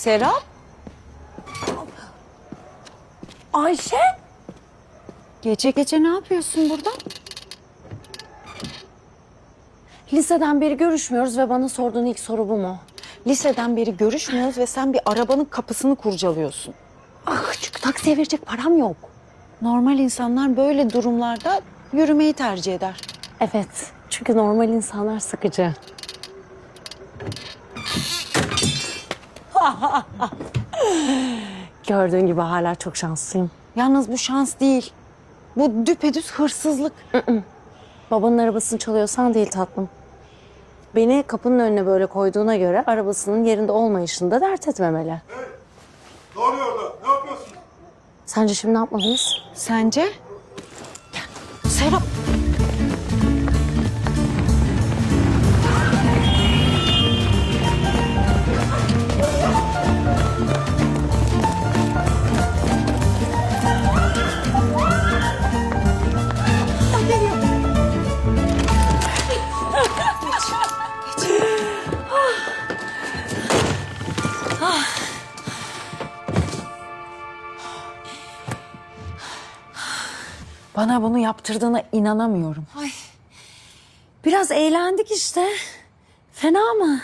Serap? Ayşe? Gece gece ne yapıyorsun burada? Liseden beri görüşmüyoruz ve bana sorduğun ilk soru bu mu? Liseden beri görüşmüyoruz ve sen bir arabanın kapısını kurcalıyorsun. Ah, çünkü taksiye verecek param yok. Normal insanlar böyle durumlarda yürümeyi tercih eder. Evet, çünkü normal insanlar sıkıcı. Gördüğün gibi hala çok şanslıyım. Yalnız bu şans değil. Bu düpedüz hırsızlık. Babanın arabasını çalıyorsan değil tatlım. Beni kapının önüne böyle koyduğuna göre arabasının yerinde olmayışını da dert etmemeli. Ne oluyor orada? Ne yapıyorsunuz? Sence şimdi ne yapmalıyız? Sence? Serap. Bana bunu yaptırdığına inanamıyorum. Biraz eğlendik işte. Fena mı?